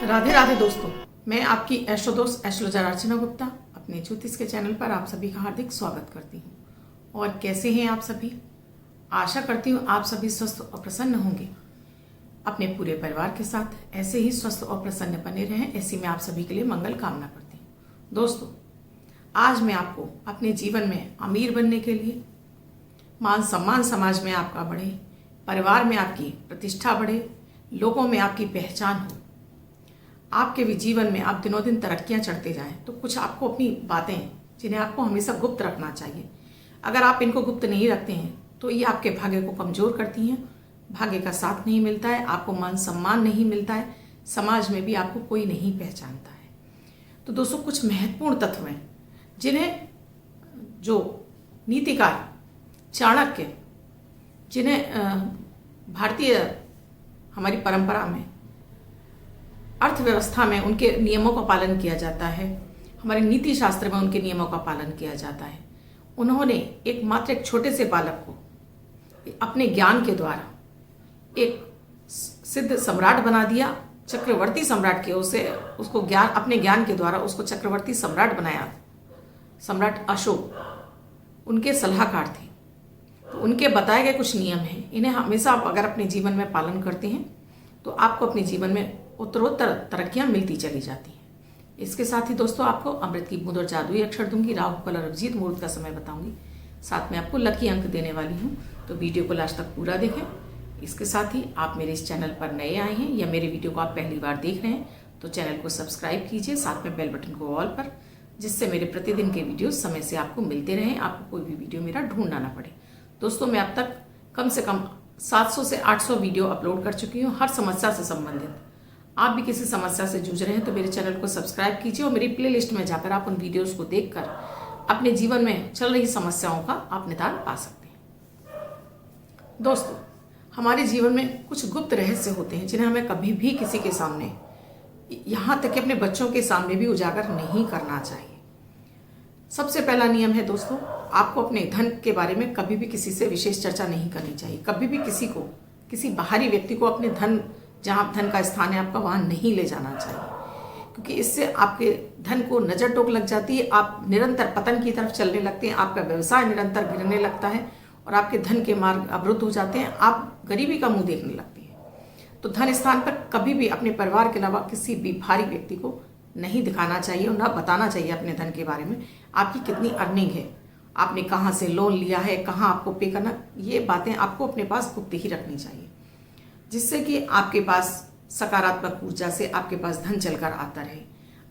राधे राधे दोस्तों, मैं आपकी एस्ट्रो दोस्त एस्ट्रोलॉजर अर्चना गुप्ता अपने ज्योतिष के चैनल पर आप सभी का हार्दिक स्वागत करती हूँ। और कैसे हैं आप सभी? आशा करती हूँ आप सभी स्वस्थ और प्रसन्न होंगे। अपने पूरे परिवार के साथ ऐसे ही स्वस्थ और प्रसन्न बने रहें, ऐसी मैं आप सभी के लिए मंगल कामना करती हूँ। दोस्तों, आज मैं आपको अपने जीवन में अमीर बनने के लिए, मान सम्मान समाज में आपका बढ़े, परिवार में आपकी प्रतिष्ठा बढ़े, लोगों में आपकी पहचान हो, आपके भी जीवन में आप दिनों दिन तरक्कियां चढ़ते जाएं, तो कुछ आपको अपनी बातें जिन्हें आपको हमेशा गुप्त रखना चाहिए। अगर आप इनको गुप्त नहीं रखते हैं तो ये आपके भाग्य को कमजोर करती हैं, भाग्य का साथ नहीं मिलता है, आपको मान सम्मान नहीं मिलता है, समाज में भी आपको कोई नहीं पहचानता है। तो दोस्तों, कुछ महत्वपूर्ण तत्व हैं जिन्हें जो नीतिकार चाणक्य, जिन्हें भारतीय हमारी परंपरा में अर्थव्यवस्था में उनके नियमों का पालन किया जाता है, हमारे नीति शास्त्र में उनके नियमों का पालन किया जाता है। उन्होंने एक छोटे से बालक को अपने ज्ञान के द्वारा एक सिद्ध सम्राट बना दिया, चक्रवर्ती सम्राट के उसको ज्ञान, अपने ज्ञान के द्वारा उसको चक्रवर्ती सम्राट बनाया। सम्राट अशोक उनके सलाहकार थे। तो उनके बताए गए कुछ नियम हैं, इन्हें हमेशा आप अगर अपने जीवन में पालन करते हैं तो आपको अपने जीवन में उत्तरोत्तर तरक्कियां मिलती चली जाती हैं। इसके साथ ही दोस्तों, आपको अमृत की बूंद और जादुई अक्षर दूंगी, राहु कल और अभिजीत मुहूर्त का समय बताऊंगी, साथ में आपको लकी अंक देने वाली हूं। तो वीडियो को लास्ट तक पूरा देखें। इसके साथ ही आप मेरे इस चैनल पर नए आए हैं या मेरे वीडियो को आप पहली बार देख रहे हैं तो चैनल को सब्सक्राइब कीजिए, साथ में बेल बटन को ऑल पर, जिससे मेरे प्रतिदिन के वीडियो समय से आपको मिलते रहें, आपको कोई भी वीडियो मेरा ढूंढना ना पड़े। दोस्तों, मैं अब तक कम से कम 700 से 800 वीडियो अपलोड कर चुकी हूँ, हर समस्या से संबंधित। आप भी किसी समस्या से जूझ रहे हैं तो मेरे चैनल को सब्सक्राइब कीजिए और मेरी प्लेलिस्ट में जाकर आप उन वीडियोस को देखकर अपने जीवन में चल रही समस्याओं का आप निदान पा सकते हैं। दोस्तों, हमारे जीवन में कुछ गुप्त रहस्य होते हैं जिन्हें हमें कभी भी किसी के सामने, यहाँ तक कि अपने बच्चों के सामने भी उजागर नहीं करना चाहिए। सबसे पहला नियम है दोस्तों, आपको अपने धन के बारे में कभी भी किसी से विशेष चर्चा नहीं करनी चाहिए। कभी भी किसी बाहरी व्यक्ति को अपने धन, जहाँ धन का स्थान है आपका, वहाँ नहीं ले जाना चाहिए, क्योंकि इससे आपके धन को नजर टोक लग जाती है, आप निरंतर पतन की तरफ चलने लगते हैं, आपका व्यवसाय निरंतर गिरने लगता है और आपके धन के मार्ग अवरुद्ध हो जाते हैं, आप गरीबी का मुंह देखने लगते हैं। तो धन स्थान पर कभी भी अपने परिवार के अलावा किसी भी बाहरी व्यक्ति को नहीं दिखाना चाहिए और ना बताना चाहिए अपने धन के बारे में। आपकी कितनी अर्निंग है, आपने कहाँ से लोन लिया है, कहाँ आपको पे करना, ये बातें आपको अपने पास गुप्त ही रखनी चाहिए, जिससे कि आपके पास सकारात्मक ऊर्जा से आपके पास धन चलकर आता रहे।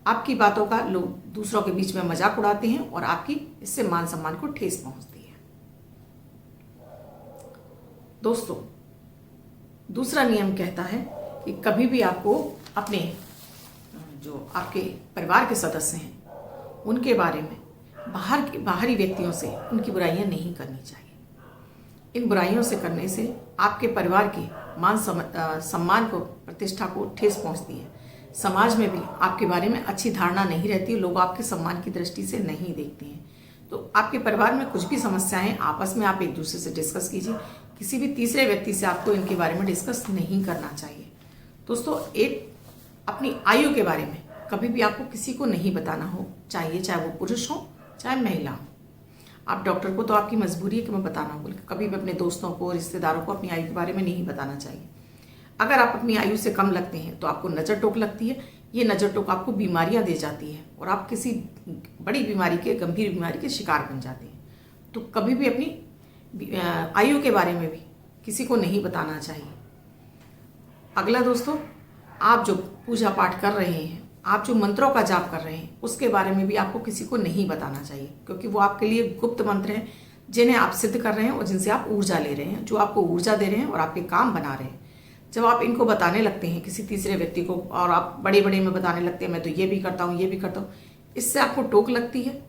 आपकी बातों का लोग दूसरों के बीच में मजाक उड़ाते हैं और आपकी इससे मान सम्मान को ठेस पहुंचती है। दोस्तों, दूसरा नियम कहता है कि कभी भी आपको अपने जो आपके परिवार के सदस्य हैं उनके बारे में बाहरी व्यक्तियों से उनकी बुराइयां नहीं करनी चाहिए। इन बुराइयों से करने से आपके परिवार के मान सम्मान को, प्रतिष्ठा को ठेस पहुंचती है। समाज में भी आपके बारे में अच्छी धारणा नहीं रहती, लोग आपके सम्मान की दृष्टि से नहीं देखते हैं। तो आपके परिवार में कुछ भी समस्याएं आपस में आप एक दूसरे से डिस्कस कीजिए, किसी भी तीसरे व्यक्ति से आपको इनके बारे में डिस्कस नहीं करना चाहिए। दोस्तों, एक अपनी आयु के बारे में कभी भी आपको किसी को नहीं बताना हो चाहिए, चाहे वो पुरुष हो चाहे महिला हो। आप डॉक्टर को तो आपकी मजबूरी है कि मैं बताना बोल के, कभी भी अपने दोस्तों को, रिश्तेदारों को अपनी आयु के बारे में नहीं बताना चाहिए। अगर आप अपनी आयु से कम लगते हैं तो आपको नज़र टोक लगती है, ये नज़र टोक आपको बीमारियां दे जाती है और आप किसी बड़ी बीमारी के, गंभीर बीमारी के शिकार बन जाते हैं। तो कभी भी अपनी आयु के बारे में भी किसी को नहीं बताना चाहिए। अगला दोस्तों, आप जो पूजा पाठ कर रहे हैं, आप जो मंत्रों का जाप कर रहे हैं, उसके बारे में भी आपको किसी को नहीं बताना चाहिए, क्योंकि वो आपके लिए गुप्त मंत्र हैं जिन्हें आप सिद्ध कर रहे हैं और जिनसे आप ऊर्जा ले रहे हैं, जो आपको ऊर्जा दे रहे हैं और आपके काम बना रहे हैं। जब आप इनको बताने लगते हैं किसी तीसरे व्यक्ति को और आप बड़े में बताने लगते हैं, मैं तो ये भी करता हूँ, ये भी करता हूँ, इससे आपको टोक लगती है।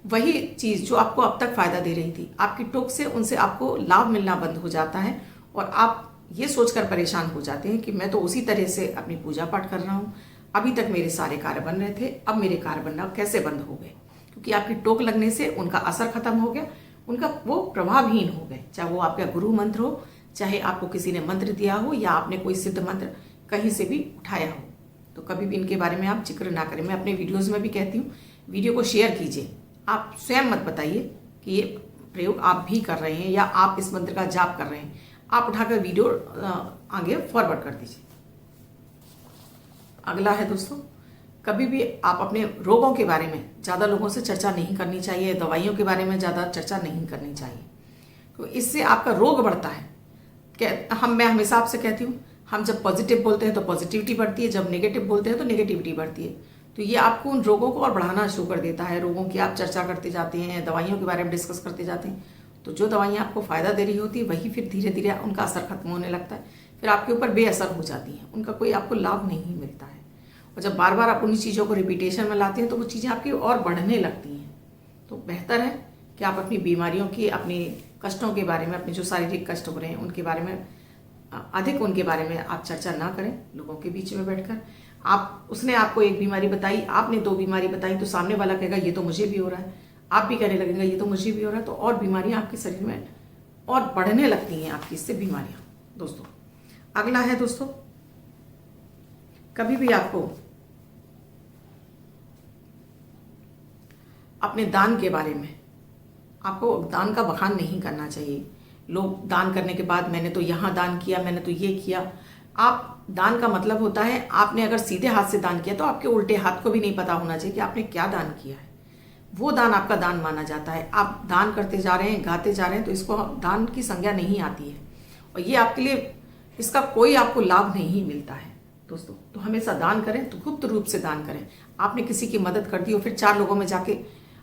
वही चीज़ जो आपको अब तक फायदा दे रही थी, आपकी टोक से उनसे आपको लाभ मिलना बंद हो जाता है और आप ये सोचकर परेशान हो जाते हैं कि मैं तो उसी तरह से अपनी पूजा पाठ कर रहा हूँ, अभी तक मेरे सारे कार्य बन रहे थे, अब मेरे कार्य बनना कैसे बंद हो गए? क्योंकि आपकी टोक लगने से उनका असर खत्म हो गया, उनका वो प्रभावहीन हो गए। चाहे वो आपका गुरु मंत्र हो, चाहे आपको किसी ने मंत्र दिया हो या आपने कोई सिद्ध मंत्र कहीं से भी उठाया हो, तो कभी भी इनके बारे में आप जिक्र ना करें। मैं अपने वीडियोस में भी कहती हूँ, वीडियो को शेयर कीजिए। आप स्वयं मत बताइए कि ये प्रयोग आप भी कर रहे हैं या आप इस मंत्र का जाप कर रहे हैं। आप उठाकर वीडियो आगे फॉरवर्ड कर दीजिए। अगला है दोस्तों, कभी भी आप अपने रोगों के बारे में ज़्यादा लोगों से चर्चा नहीं करनी चाहिए, दवाइयों के बारे में ज़्यादा चर्चा नहीं करनी चाहिए, तो इससे आपका रोग बढ़ता है। मैं हमेशा आपसे कहती हूँ, हम जब पॉजिटिव बोलते हैं तो पॉजिटिविटी बढ़ती है, जब नेगेटिव बोलते हैं तो नेगेटिविटी बढ़ती है। तो ये आपको उन रोगों को और बढ़ाना शुरू कर देता है। रोगों की आप चर्चा करते जाते हैं, दवाइयों के बारे में डिस्कस करते जाते हैं, तो जो दवाइयाँ आपको फ़ायदा दे रही होती है वही फिर धीरे धीरे उनका असर खत्म होने लगता है, फिर आपके ऊपर बेअसर हो जाती हैं, उनका कोई आपको लाभ नहीं मिलता है। और जब बार बार आप उन्हीं चीज़ों को रिपीटेशन में लाते हैं तो वो चीज़ें आपकी और बढ़ने लगती हैं। तो बेहतर है कि आप अपनी बीमारियों की, अपने कष्टों के बारे में, अपने जो शारीरिक कष्ट हो रहे हैं उनके बारे में अधिक उनके बारे में आप चर्चा ना करें लोगों के बीच में बैठकर। उसने आपको एक बीमारी बताई, आपने 2 बीमारी बताई, तो सामने वाला कहेगा ये तो मुझे भी हो रहा है, आप भी कहने लगेंगे ये तो मुझे भी हो रहा है, तो और बीमारियां आपके शरीर में और बढ़ने लगती हैं, आपकी इससे बीमारियां। दोस्तों अगला है दोस्तों, कभी भी आपको अपने दान के बारे में, आपको दान का बखान नहीं करना चाहिए। लोग दान करने के बाद मैंने तो यहाँ दान किया, मैंने तो ये किया। आप दान का मतलब होता है, आपने अगर सीधे हाथ से दान किया तो आपके उल्टे हाथ को भी नहीं पता होना चाहिए कि आपने क्या दान किया है। वो दान आपका दान माना जाता है। आप दान करते जा रहे हैं, गाते जा रहे हैं, तो इसको दान की संज्ञा नहीं आती है और ये आपके लिए, इसका कोई आपको लाभ नहीं मिलता है दोस्तों। तो हमेशा दान करें तो गुप्त रूप से दान करें। आपने किसी की मदद कर दी और फिर 4 लोगों में जाके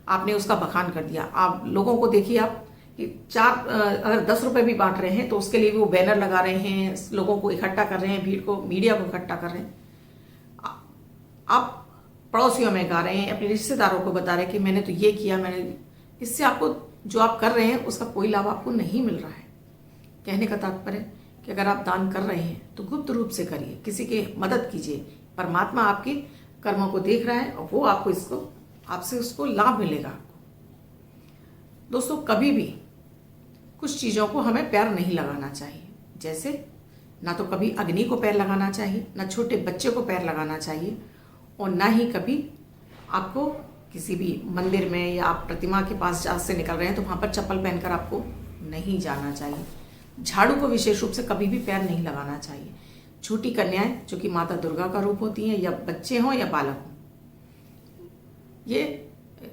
आपने उसका बखान कर दिया। आप लोगों को देखिए, आप कि अगर 10 रुपए भी बांट रहे हैं तो उसके लिए भी वो बैनर लगा रहे हैं, लोगों को इकट्ठा कर रहे हैं, भीड़ को, मीडिया को इकट्ठा कर रहे हैं। आप पड़ोसियों में गा रहे हैं, अपने रिश्तेदारों को बता रहे हैं कि मैंने तो ये किया, मैंने, इससे आपको जो आप कर रहे हैं उसका कोई लाभ आपको नहीं मिल रहा है। कहने का तात्पर्य कि अगर आप दान कर रहे हैं तो गुप्त रूप से करिए, किसी की मदद कीजिए। परमात्मा आपके कर्मों को देख रहा है और वो आपको आपसे उसको लाभ मिलेगा। दोस्तों कभी भी कुछ चीज़ों को हमें पैर नहीं लगाना चाहिए, जैसे ना तो कभी अग्नि को पैर लगाना चाहिए, ना छोटे बच्चे को पैर लगाना चाहिए, और ना ही कभी आपको किसी भी मंदिर में या आप प्रतिमा के पास जहाँ से निकल रहे हैं तो वहाँ पर चप्पल पहनकर आपको नहीं जाना चाहिए। झाड़ू को विशेष रूप से कभी भी पैर नहीं लगाना चाहिए। छोटी कन्याएं जो कि माता दुर्गा का रूप होती हैं, या बच्चे हों या बालक हों, ये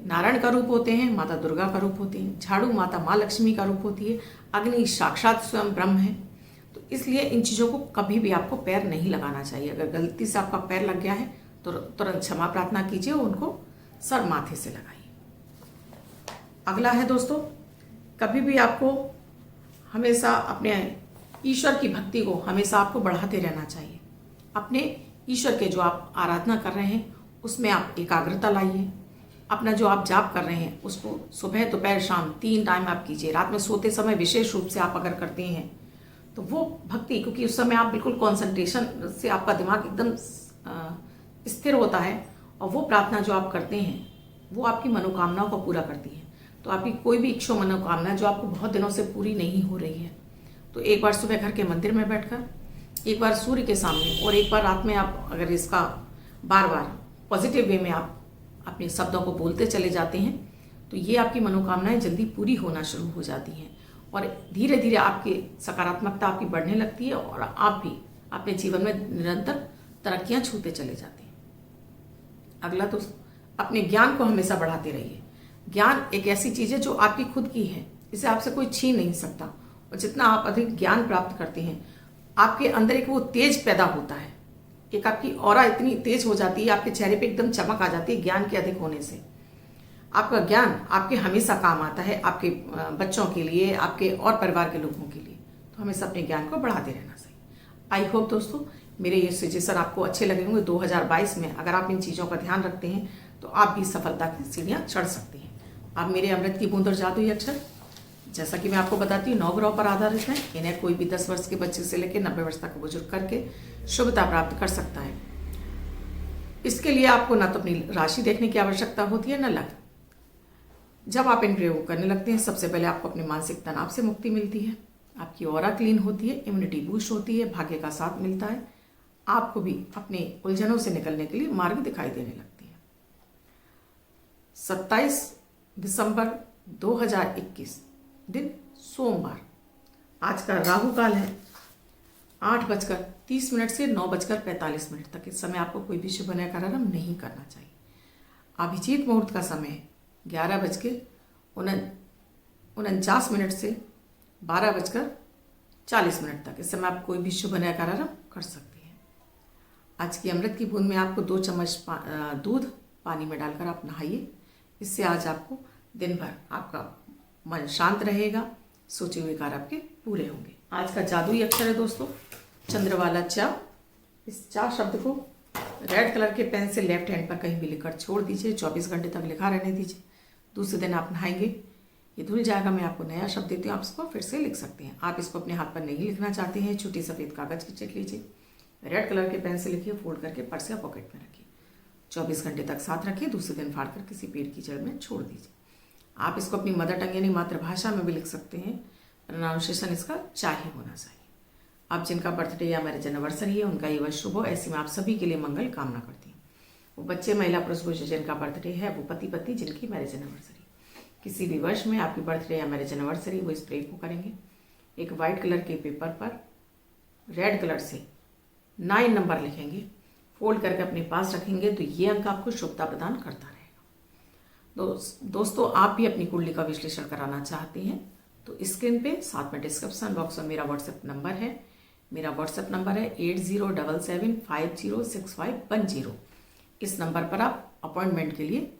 नारायण का रूप होते हैं, माता दुर्गा का रूप होती हैं। झाड़ू माता माँ लक्ष्मी का रूप होती है, अग्नि साक्षात स्वयं ब्रह्म है। तो इसलिए इन चीज़ों को कभी भी आपको पैर नहीं लगाना चाहिए। अगर गलती से आपका पैर लग गया है तो तुरंत क्षमा प्रार्थना कीजिए और उनको सर माथे से लगाइए। अगला है दोस्तों, कभी भी आपको हमेशा अपने ईश्वर की भक्ति को हमेशा आपको बढ़ाते रहना चाहिए। अपने ईश्वर के जो आप आराधना कर रहे हैं उसमें आप एकाग्रता लाइए। अपना जो आप जाप कर रहे हैं उसको सुबह दोपहर शाम 3 टाइम आप कीजिए। रात में सोते समय विशेष रूप से आप अगर करते हैं तो वो भक्ति, क्योंकि उस समय आप बिल्कुल कंसंट्रेशन से आपका दिमाग एकदम स्थिर होता है, और वो प्रार्थना जो आप करते हैं वो आपकी मनोकामनाओं को पूरा करती है। तो आपकी कोई भी इच्छा मनोकामना जो आपको बहुत दिनों से पूरी नहीं हो रही है, तो एक बार सुबह घर के मंदिर में बैठकर, एक बार सूर्य के सामने, और एक बार रात में आप अगर इसका बार बार पॉजिटिव वे में आप अपने शब्दों को बोलते चले जाते हैं तो ये आपकी मनोकामनाएं जल्दी पूरी होना शुरू हो जाती हैं और धीरे धीरे आपकी सकारात्मकता आपकी बढ़ने लगती है और आप भी अपने जीवन में निरंतर तरक्कियां छूते चले जाते हैं। अगला तो अपने ज्ञान को हमेशा बढ़ाते रहिए। ज्ञान एक ऐसी चीज़ है जो आपकी खुद की है, इसे आपसे कोई छीन नहीं सकता, और जितना आप अधिक ज्ञान प्राप्त करते हैं आपके अंदर एक वो तेज पैदा होता है, एक आपकी ऑरा इतनी तेज हो जाती है, आपके चेहरे पे एकदम चमक आ जाती है ज्ञान के अधिक होने से। आपका ज्ञान आपके हमेशा काम आता है, आपके बच्चों के लिए, आपके और परिवार के लोगों के लिए। तो हमेशा अपने ज्ञान को बढ़ाते रहना चाहिए। आई होप दोस्तों मेरे ये सजेशन आपको अच्छे लगे होंगे। 2022 में अगर आप इन चीज़ों का ध्यान रखते हैं तो आप भी सफलता की सीढ़ियाँ चढ़ सकते हैं। आप मेरे अमृत की बूंद और जादुई अक्षर, जैसा कि मैं आपको बताती हूँ, 9 ग्रहों पर आधारित है। इन्हें कोई भी 10 वर्ष के बच्चे से लेकर 90 वर्ष तक बुजुर्ग करके शुभता प्राप्त कर सकता है। इसके लिए आपको ना तो अपनी राशि देखने की आवश्यकता होती है, न लग्न। जब आप इन प्रयोग करने लगते हैं सबसे पहले आपको अपने मानसिक तनाव से मुक्ति मिलती है, आपकी ऑरा क्लीन होती है, इम्यूनिटी बूस्ट होती है, भाग्य का साथ मिलता है, आपको भी अपने उलझनों से निकलने के लिए मार्ग दिखाई देने लगती है। 27 दिसंबर 2021 दिन सोमवार। आज का राहु काल है 8:30 से 9:45 तक। इस समय आपको कोई भी शुभ कार्यक्रम नहीं करना चाहिए। अभिजीत मुहूर्त का समय 11:49 से 12:40 तक। इस समय आप कोई भी शुभ कार्यक्रम कर सकते हैं। आज की अमृत की बूंद में आपको 2 चम्मच दूध पानी में डालकर आप नहाइए। इससे आज आपको दिन भर आपका मन शांत रहेगा, सोचे हुए कार्य आपके पूरे होंगे। आज का जादुई अक्षर है दोस्तों चंद्र वाला चा। इस चा शब्द को रेड कलर के पेन से लेफ्ट हैंड पर कहीं भी लिखकर छोड़ दीजिए। 24 घंटे तक लिखा रहने दीजिए। दूसरे दिन आप नहाएंगे, ये धुल जाएगा। मैं आपको नया शब्द देती हूँ, आप इसको फिर से लिख सकते हैं। आप इसको अपने हाथ पर नहीं लिखना चाहते हैं, छोटी सफ़ेद कागज की चिट लीजिए, रेड कलर के पेन से लिखिए, फोल्ड करके पर्स या पॉकेट में रखिए। 24 घंटे तक साथ रखिए। दूसरे दिन फाड़ कर किसी पेड़ की जड़ में छोड़ दीजिए। आप इसको अपनी मदर टंग यानी मातृभाषा में भी लिख सकते हैं। प्रोनाउंसिएशन इसका चाहे होना चाहिए। आप जिनका बर्थडे या मैरिज एनिवर्सरी है उनका ये वर्ष शुभ हो, ऐसी मैं आप सभी के लिए मंगल कामना करती हूँ। वो बच्चे, महिला, पुरुष जिनका बर्थडे है, वो पति पत्नी जिनकी मैरिज एनिवर्सरी, किसी भी वर्ष में आपकी बर्थडे या मैरिज एनिवर्सरी, वो इस प्रे को करेंगे। एक वाइट कलर के पेपर पर रेड कलर से 9 नंबर लिखेंगे, फोल्ड करके अपने पास रखेंगे, तो ये अंक आपको शुभता प्रदान करता रहेगा। दोस्तों, आप भी अपनी कुंडली का विश्लेषण कराना चाहते हैं तो स्क्रीन पे साथ में डिस्क्रिप्शन बॉक्स में मेरा व्हाट्सएप नंबर है। मेरा व्हाट्सएप नंबर है 8077506510। इस नंबर पर आप अपॉइंटमेंट के लिए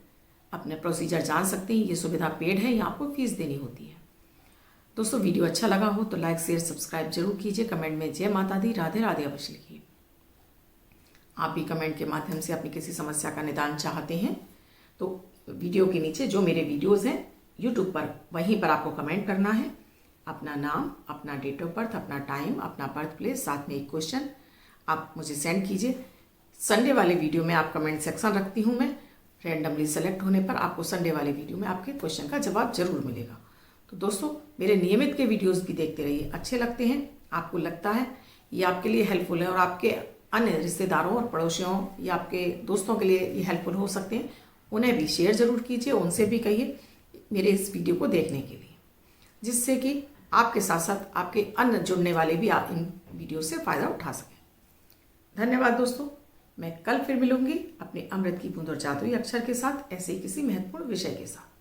अपने प्रोसीजर जान सकते हैं। ये सुविधा पेड है, यहाँ आपको फीस देनी होती है। दोस्तों, वीडियो अच्छा लगा हो तो लाइक शेयर सब्सक्राइब जरूर कीजिए। कमेंट में जय माता दी, राधे राधे अवश्य लिखिए। आप भी कमेंट के माध्यम से अपनी किसी समस्या का निदान चाहते हैं तो वीडियो के नीचे जो मेरे वीडियोज़ हैं यूट्यूब पर, वहीं पर आपको कमेंट करना है। अपना नाम, अपना डेट ऑफ बर्थ, अपना टाइम, अपना बर्थ प्लेस, साथ में एक क्वेश्चन आप मुझे सेंड कीजिए। संडे वाले वीडियो में आप कमेंट सेक्शन रखती हूँ मैं। रैंडमली सेलेक्ट होने पर आपको संडे वाले वीडियो में आपके क्वेश्चन का जवाब जरूर मिलेगा। तो दोस्तों, मेरे नियमित के वीडियोस भी देखते रहिए। अच्छे लगते हैं, आपको लगता है ये आपके लिए हेल्पफुल है और आपके अन्य रिश्तेदारों और पड़ोसियों या आपके दोस्तों के लिए ये हेल्पफुल हो सकते हैं, उन्हें भी शेयर जरूर कीजिए। उनसे भी कहिए मेरे इस वीडियो को देखने के लिए, जिससे कि आपके साथ साथ आपके अन्य जुड़ने वाले भी आप इन वीडियो से फ़ायदा उठा सकें। धन्यवाद दोस्तों। मैं कल फिर मिलूंगी अपने अमृत की बूंद और जादुई अक्षर के साथ, ऐसे ही किसी महत्वपूर्ण विषय के साथ।